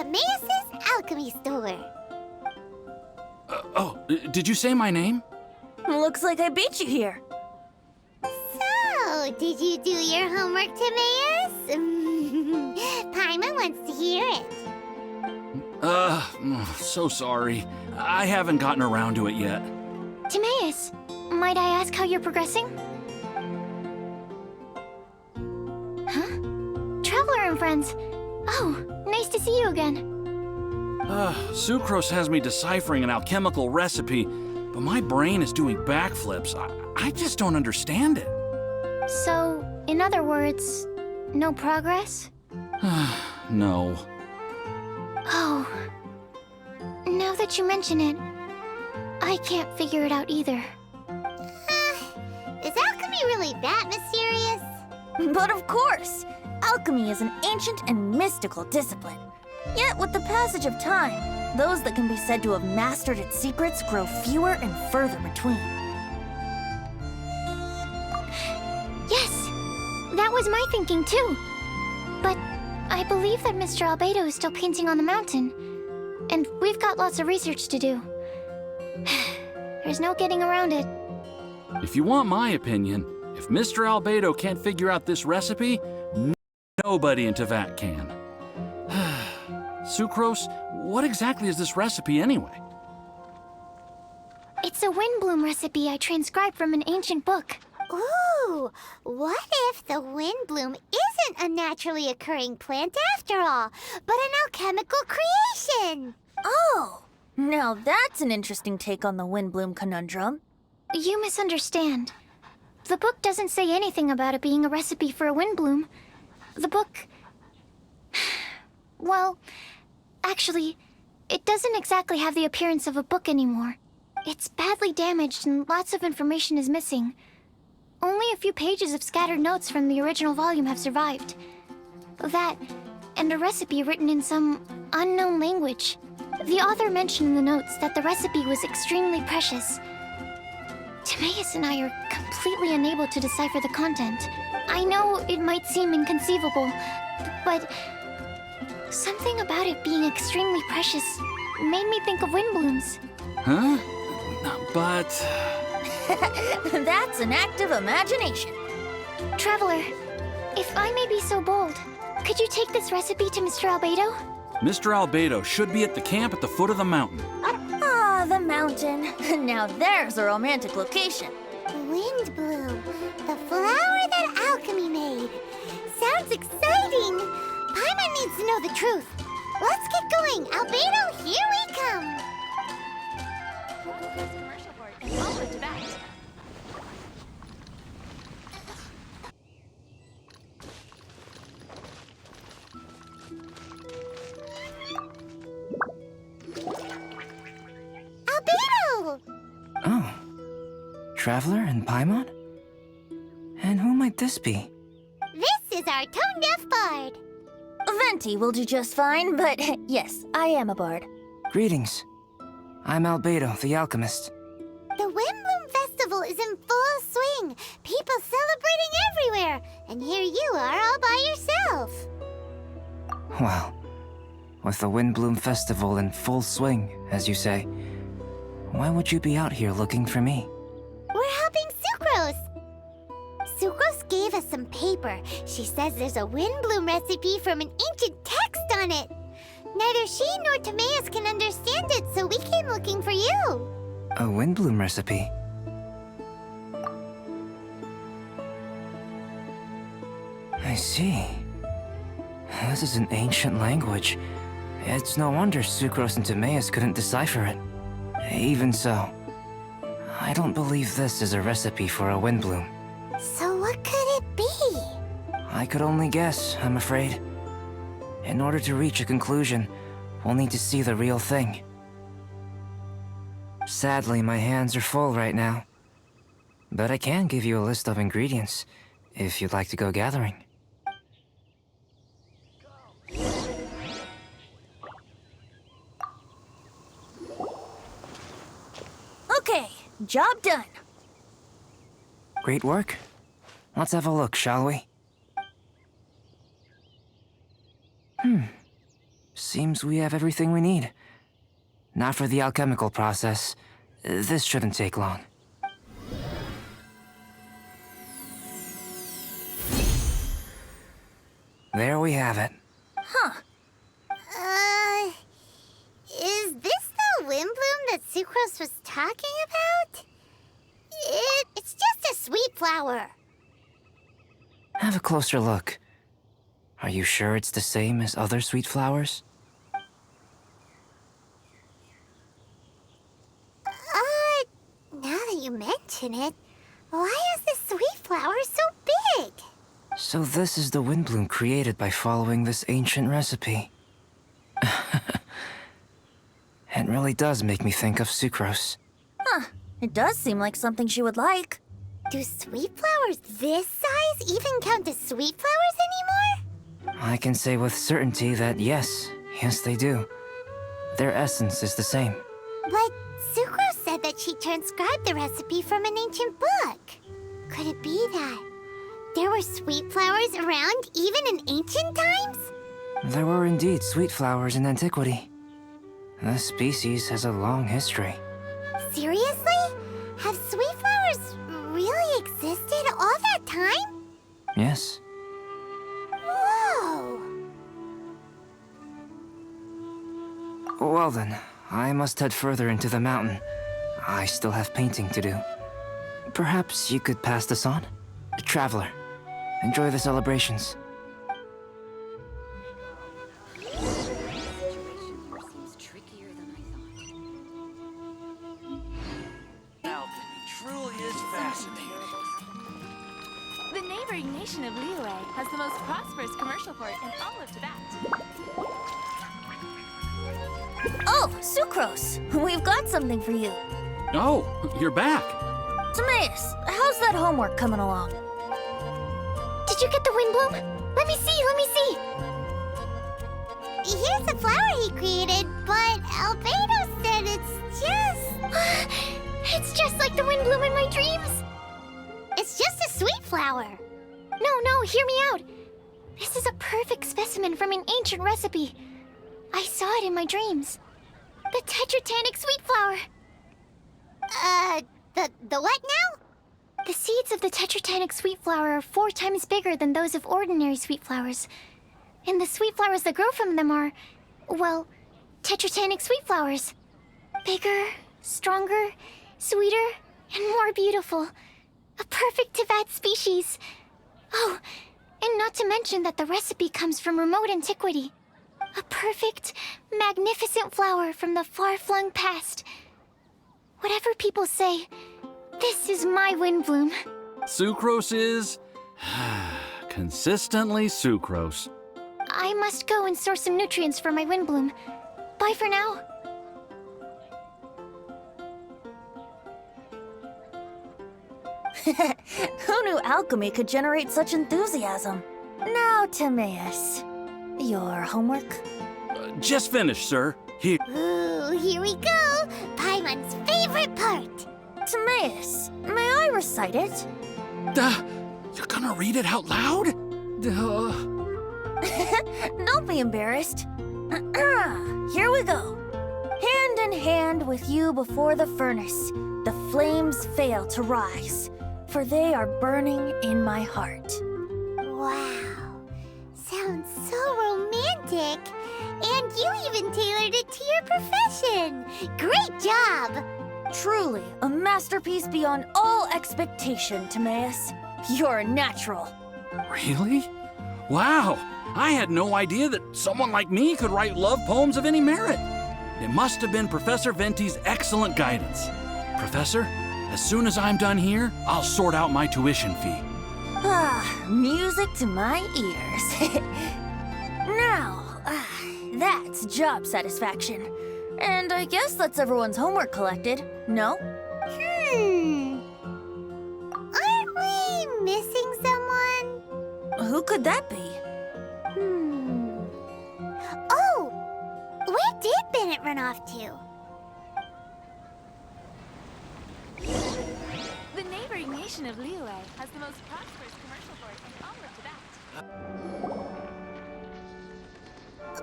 Timaeus' alchemy store. Did you say my name? Looks like I beat you here. So, did you do your homework, Timaeus? Paimon wants to hear it. So sorry. I haven't gotten around to it yet. Timaeus, might I ask how you're progressing? Huh? Traveler and friends. Oh, nice to see you again. Sucrose has me deciphering an alchemical recipe, but my brain is doing backflips. I just don't understand it. So, in other words, no progress? No. Oh. Now that you mention it, I can't figure it out either. Is alchemy really that mysterious? But of course! Alchemy is an ancient and mystical discipline. Yet, with the passage of time, those that can be said to have mastered its secrets grow fewer and further between. Yes, that was my thinking too. But I believe that Mr. Albedo is still painting on the mountain. And we've got lots of research to do. There's no getting around it. If you want my opinion, if Mr. Albedo can't figure out this recipe, nobody in Teyvat can. Sucrose, what exactly is this recipe anyway? It's a windbloom recipe I transcribed from an ancient book. Ooh, what if the windbloom isn't a naturally occurring plant after all, but an alchemical creation? Oh! Now that's an interesting take on the windbloom conundrum. You misunderstand. The book doesn't say anything about it being a recipe for a windbloom. The book... Well, actually, it doesn't exactly have the appearance of a book anymore. It's badly damaged and lots of information is missing. Only a few pages of scattered notes from the original volume have survived. That, and a recipe written in some unknown language. The author mentioned in the notes that the recipe was extremely precious. Timaeus and I are completely unable to decipher the content. I know it might seem inconceivable, but something about it being extremely precious made me think of windblooms. Huh? But... That's an act of imagination. Traveler, if I may be so bold, could you take this recipe to Mr. Albedo? Mr. Albedo should be at the camp at the foot of the mountain. Ah, the mountain. Now there's a romantic location. Windbloom, the flower that alchemy made. Sounds exciting. Paimon needs to know the truth. Let's get going. Albedo, here we come. Albedo! Oh. Traveler and Paimon? And who might this be? This is our tone-deaf bard. Venti will do just fine, but yes, I am a bard. Greetings. I'm Albedo, the alchemist. The Windbloom Festival is in full swing. People celebrating everywhere. And here you are all by yourself. Well, with the Windbloom Festival in full swing, as you say, why would you be out here looking for me? We're helping Sucrose. Sucrose gave us some paper. She says there's a Windbloom recipe from an ancient text on it. Neither she nor Timaeus can understand it, so we came looking for you. A Windbloom recipe? I see. This is an ancient language. It's no wonder Sucrose and Timaeus couldn't decipher it. Even so, I don't believe this is a recipe for a Windbloom. So what could it be? I could only guess, I'm afraid. In order to reach a conclusion, we'll need to see the real thing. Sadly, my hands are full right now. But I can give you a list of ingredients, if you'd like to go gathering. Okay, job done. Great work. Let's have a look, shall we? seems we have everything we need. Not for the alchemical process. This shouldn't take long. There we have it. Is this the windbloom that Sucrose was talking about? It's just a sweet flower. Have a closer look. Are you sure it's the same as other sweet flowers? Now that you mention it, why is this sweet flower so big? So this is the windbloom created by following this ancient recipe. It really does make me think of Sucrose. It does seem like something she would like. Do sweet flowers this size even count as sweet flowers anymore? I can say with certainty that yes, they do. Their essence is the same. But Sucrose said that she transcribed the recipe from an ancient book. Could it be that there were sweet flowers around even in ancient times? There were indeed sweet flowers in antiquity. This species has a long history. Seriously? Have sweet flowers really existed all that time? Yes. Whoa! Well then, I must head further into the mountain. I still have painting to do. Perhaps you could pass this on? Traveler, enjoy the celebrations. Alchemy truly is fascinating. The neighboring nation of Liyue has the most prosperous commercial port in all of Tibet. Oh, Sucrose! We've got something for you. Oh, you're back. Timaeus, how's that homework coming along? Did you get the windbloom? Let me see, let me see. Here's the flower he created, but Albedo said it's just... It's just like the windbloom in my dreams. It's just a sweet flower. No, hear me out. This is a perfect specimen from an ancient recipe. I saw it in my dreams. The tetratanic sweet flower. The what now? The seeds of the tetratanic sweet flower are 4 times bigger than those of ordinary sweet flowers. And the sweet flowers that grow from them are, well, tetratanic sweet flowers. Bigger, stronger, sweeter, and more beautiful. A perfect Tibet species. Oh, and not to mention that the recipe comes from remote antiquity. A perfect, magnificent flower from the far-flung past. Whatever people say, this is my windbloom. Sucrose is... consistently sucrose. I must go and source some nutrients for my windbloom. Bye for now. Who knew alchemy could generate such enthusiasm? Now, Timaeus, your homework? Just finished, sir. Here. Ooh, here we go. Paimon's favorite part. Timaeus, may I recite it? You're gonna read it out loud? Don't be embarrassed. Here we go. Hand in hand with you before the furnace, the flames fail to rise, for they are burning in my heart. Wow. Sounds so romantic. And you even tailored it to your profession. Great job. Truly, a masterpiece beyond all expectation, Timaeus. You're a natural. Really? Wow! I had no idea that someone like me could write love poems of any merit. It must have been Professor Venti's excellent guidance. Professor, as soon as I'm done here, I'll sort out my tuition fee. Music to my ears. Now, that's job satisfaction. And I guess that's everyone's homework collected, no? Aren't we missing someone? Who could that be? Oh! Where did Bennett run off to? The neighboring nation of Liyue has the most prosperous commercial port in all of Tibet.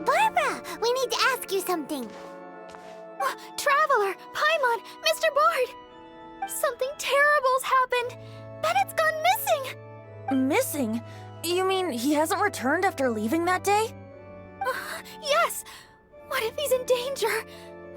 Barbara, we need to ask you something. Traveler, Paimon, Mr. Bard! Something terrible's happened! Bennett's gone missing! Missing? You mean he hasn't returned after leaving that day? Yes! What if he's in danger?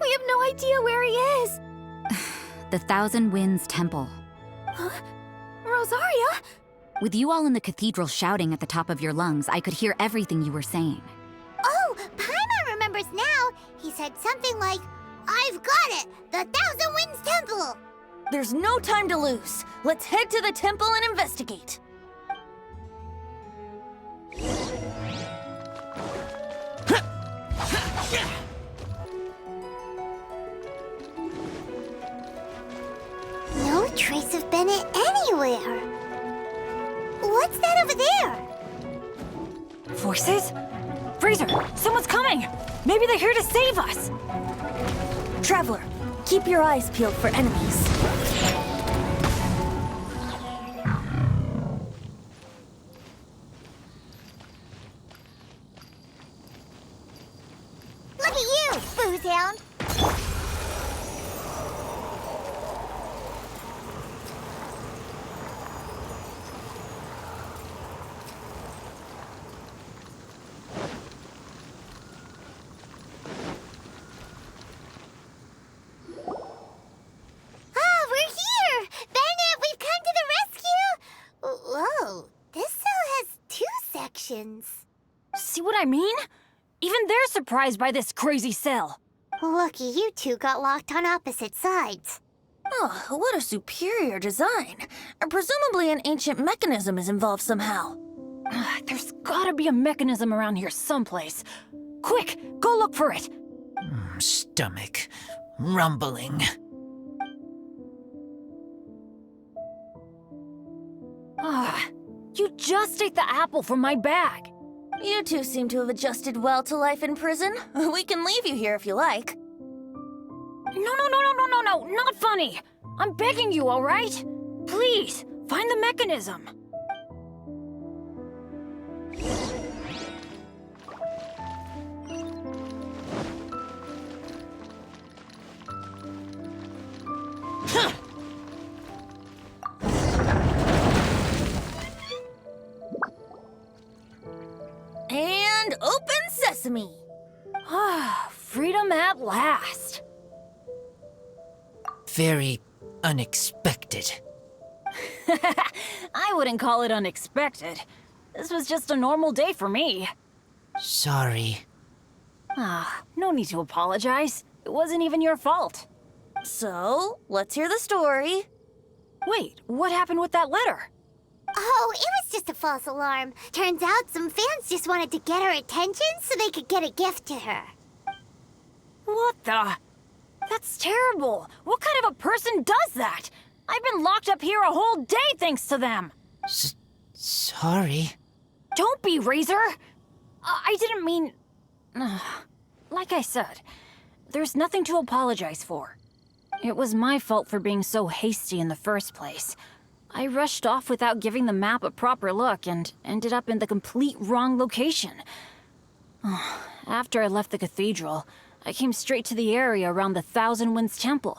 We have no idea where he is! The Thousand Winds Temple. Huh? Rosaria? With you all in the cathedral shouting at the top of your lungs, I could hear everything you were saying. Oh, Paimon remembers now. He said something like, "I've got it! The Thousand Winds Temple!" There's no time to lose. Let's head to the temple and investigate. No trace of Bennett anywhere. What's that over there? Voices? Fraser, someone's coming! Maybe they're here to save us! Traveler, keep your eyes peeled for enemies. Look at you, booze hound. We're here! Bennett, we've come to the rescue! Whoa, this cell has 2 sections. See what I mean? Even they're surprised by this crazy cell. Lucky you two got locked on opposite sides. Oh, what a superior design. Presumably an ancient mechanism is involved somehow. There's gotta be a mechanism around here someplace. Quick, go look for it. Stomach rumbling. You just ate the apple from my bag. You two seem to have adjusted well to life in prison. We can leave you here if you like. No, not funny. I'm begging you, all right? Please, find the mechanism. And open sesame. Freedom at last. Very unexpected. I wouldn't call it unexpected. This was just a normal day for me. Sorry. No need to apologize. It wasn't even your fault. So, let's hear the story. Wait, what happened with that letter? Oh, it was just a false alarm. Turns out some fans just wanted to get her attention so they could get a gift to her. What the? That's terrible. What kind of a person does that? I've been locked up here a whole day thanks to them. Sorry. Don't be, Razor. I didn't mean... Like I said, there's nothing to apologize for. It was my fault for being so hasty in the first place. I rushed off without giving the map a proper look and ended up in the complete wrong location. After I left the cathedral, I came straight to the area around the Thousand Winds Temple.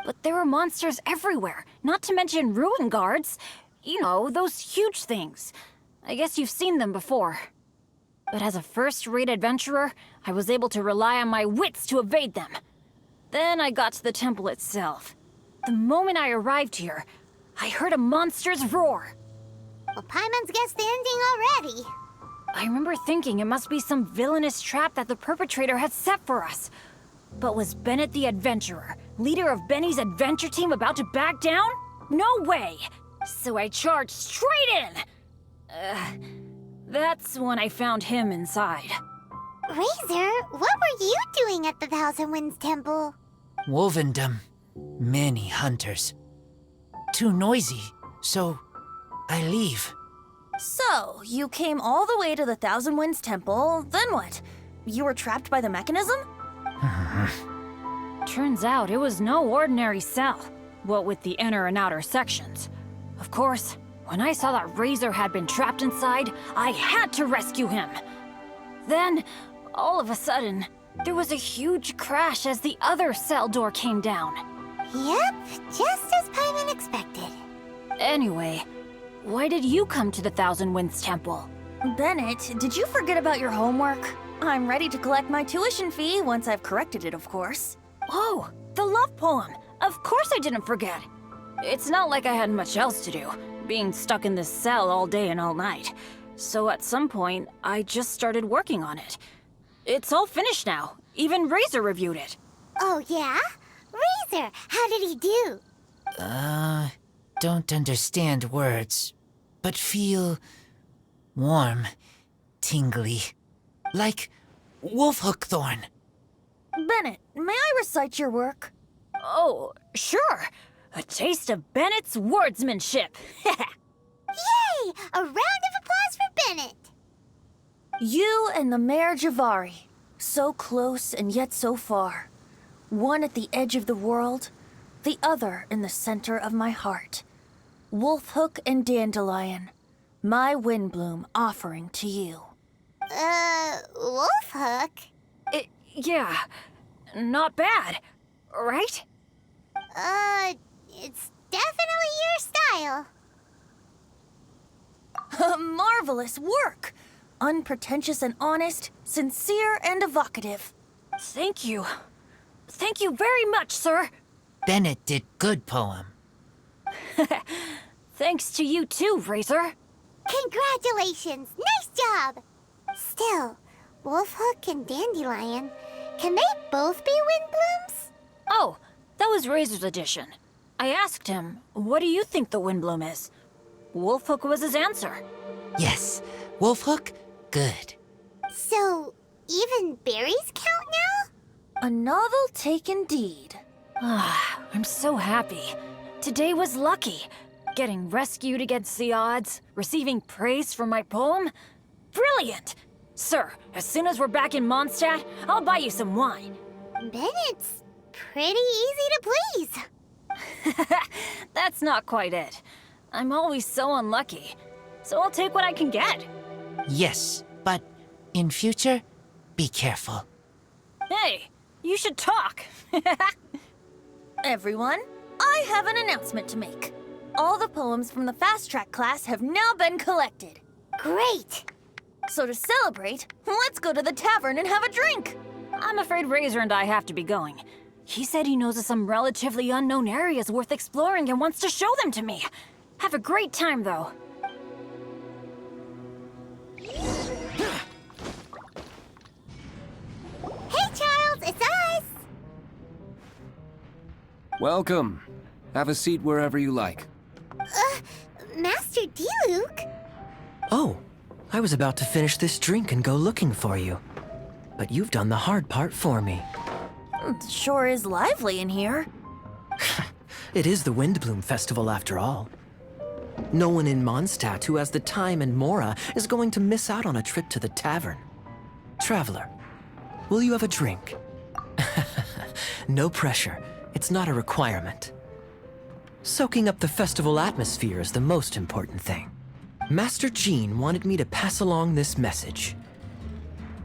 But there were monsters everywhere, not to mention ruin guards. You know, those huge things. I guess you've seen them before. But as a first-rate adventurer, I was able to rely on my wits to evade them. Then I got to the temple itself. The moment I arrived here, I heard a monster's roar. Well, Paimon's guessed the ending already. I remember thinking it must be some villainous trap that the perpetrator had set for us. But was Bennett the adventurer, leader of Benny's adventure team, about to back down? No way! So I charged straight in! That's when I found him inside. Razor, what were you doing at the Thousand Winds Temple? Wolvendom. Many hunters. Too noisy, so I leave. So, you came all the way to the Thousand Winds Temple, then what? You were trapped by the mechanism? Turns out it was no ordinary cell, what with the inner and outer sections. Of course, when I saw that Razor had been trapped inside, I had to rescue him. Then, All of a sudden, there was a huge crash as the other cell door came down. Yep, just as Paimon expected. Anyway, why did you come to the Thousand Winds Temple? Bennett, did you forget about your homework? I'm ready to collect my tuition fee once I've corrected it, of course. Oh, the love poem. Of course I didn't forget. It's not like I had much else to do, being stuck in this cell all day and all night. So at some point, I just started working on it. It's all finished now. Even Razor reviewed it. Oh, yeah? Razor, how did he do? Don't understand words, but feel warm, tingly, like wolfhook thorn. Bennett, may I recite your work? Oh, sure. A taste of Bennett's wordsmanship. Yay! A round of applause for Bennett. You and the Mayor Javari, so close and yet so far. One at the edge of the world, the other in the center of my heart. Wolfhook and Dandelion, my windbloom offering to you. Wolfhook? Yeah, not bad, right? It's definitely your style. Marvelous work! Unpretentious and honest, sincere and evocative. Thank you. Thank you very much, sir. Bennett did good poem. Thanks to you too, Razor. Congratulations! Nice job! Still, Wolfhook and Dandelion, can they both be windblooms? Oh, that was Razor's edition. I asked him, what do you think the windbloom is? Wolfhook was his answer. Yes, wolfhook, good. So, even berries count now? A novel take indeed. I'm so happy. Today was lucky. Getting rescued against the odds, receiving praise for my poem. Brilliant! Sir, as soon as we're back in Mondstadt, I'll buy you some wine. Bennett's pretty easy to please. That's not quite it. I'm always so unlucky, so I'll take what I can get. Yes, but in future, be careful. Hey, you should talk. Everyone, I have an announcement to make. All the poems from the Fast Track class have now been collected. Great! So to celebrate, let's go to the tavern and have a drink. I'm afraid Razor and I have to be going. He said he knows of some relatively unknown areas worth exploring and wants to show them to me. Have a great time, though. Hey, Charles, it's us! Welcome. Have a seat wherever you like. Master Diluc? Oh, I was about to finish this drink and go looking for you. But you've done the hard part for me. It sure is lively in here. It is the Windbloom Festival after all. No one in Mondstadt who has the time and mora is going to miss out on a trip to the tavern. Traveler, will you have a drink? No pressure. It's not a requirement. Soaking up the festival atmosphere is the most important thing. Master Jean wanted me to pass along this message.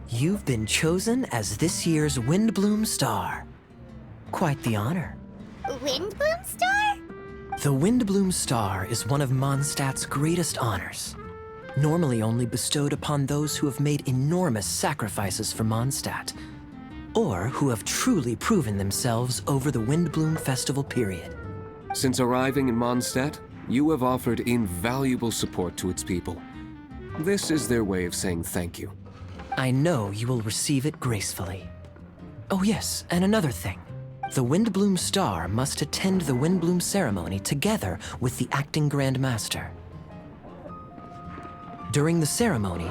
You've been chosen as this year's Windbloom Star. Quite the honor. Windbloom Star? The Windbloom Star is one of Mondstadt's greatest honors. Normally only bestowed upon those who have made enormous sacrifices for Mondstadt, or who have truly proven themselves over the Windbloom Festival period. Since arriving in Mondstadt, you have offered invaluable support to its people. This is their way of saying thank you. I know you will receive it gracefully. Oh yes, and another thing. The Windbloom Star must attend the Windbloom ceremony together with the acting Grand Master. During the ceremony,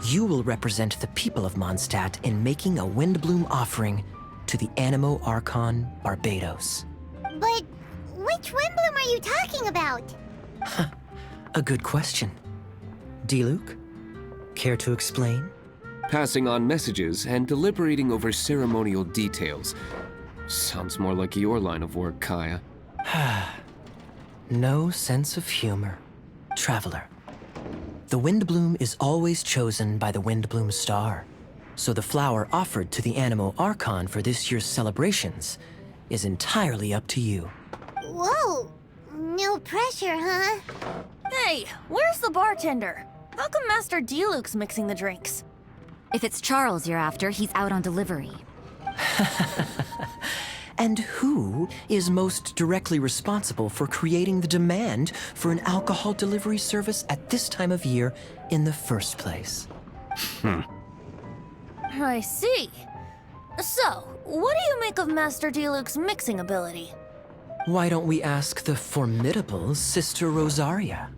you will represent the people of Mondstadt in making a Windbloom offering to the Animo Archon Barbados. But which Windbloom are you talking about? A good question. Diluc, care to explain? Passing on messages and deliberating over ceremonial details. Sounds more like your line of work, Kaya. No sense of humor. Traveler, the Windbloom is always chosen by the Windbloom Star. So the flower offered to the Animo Archon for this year's celebrations is entirely up to you. Whoa! No pressure, huh? Hey, where's the bartender? How come Master D-Luke's mixing the drinks? If it's Charles you're after, he's out on delivery. And who is most directly responsible for creating the demand for an alcohol delivery service at this time of year in the first place? I see. So, what do you make of Master D-Luke's mixing ability? Why don't we ask the formidable Sister Rosaria?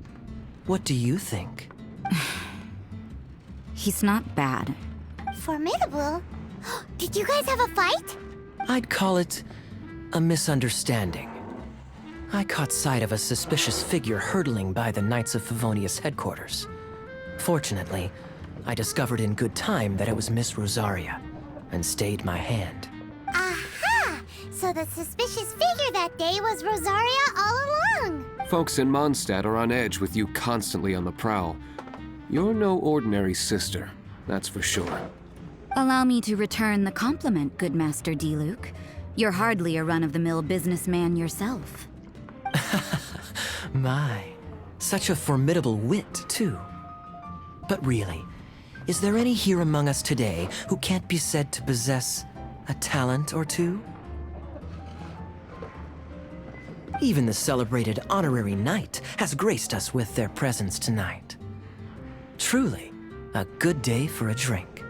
What do you think? He's not bad. Formidable? Did you guys have a fight? I'd call it a misunderstanding. I caught sight of a suspicious figure hurtling by the Knights of Favonius headquarters. Fortunately, I discovered in good time that it was Miss Rosaria, and stayed my hand. Aha! So the suspicious figure that day was Rosaria all along. Folks in Mondstadt are on edge with you constantly on the prowl. You're no ordinary sister, that's for sure. Allow me to return the compliment, good Master D-Luke. You're hardly a run-of-the-mill businessman yourself. My, such a formidable wit, too. But really, is there any here among us today who can't be said to possess a talent or two? Even the celebrated honorary knight has graced us with their presence tonight. Truly, a good day for a drink.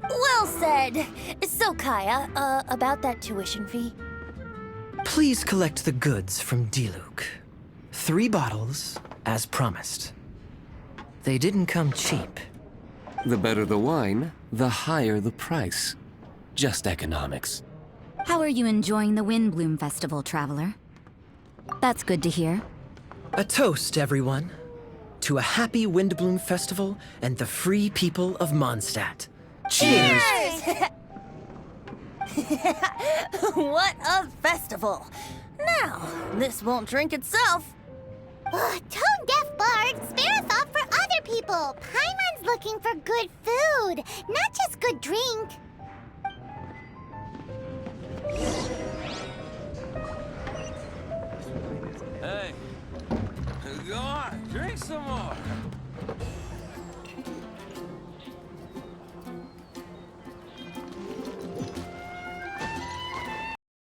Well said. So, Kaya, about that tuition fee? Please collect the goods from D-Luke. 3 bottles, as promised. They didn't come cheap. The better the wine, the higher the price. Just economics. How are you enjoying the Windbloom Festival, traveler? That's good to hear. A toast, everyone, to a happy Windbloom Festival and the free people of Mondstadt. Cheers! What a festival! Now, this won't drink itself. Tone-deaf bard, spare a thought for other people. Paimon's looking for good food, not just good drink.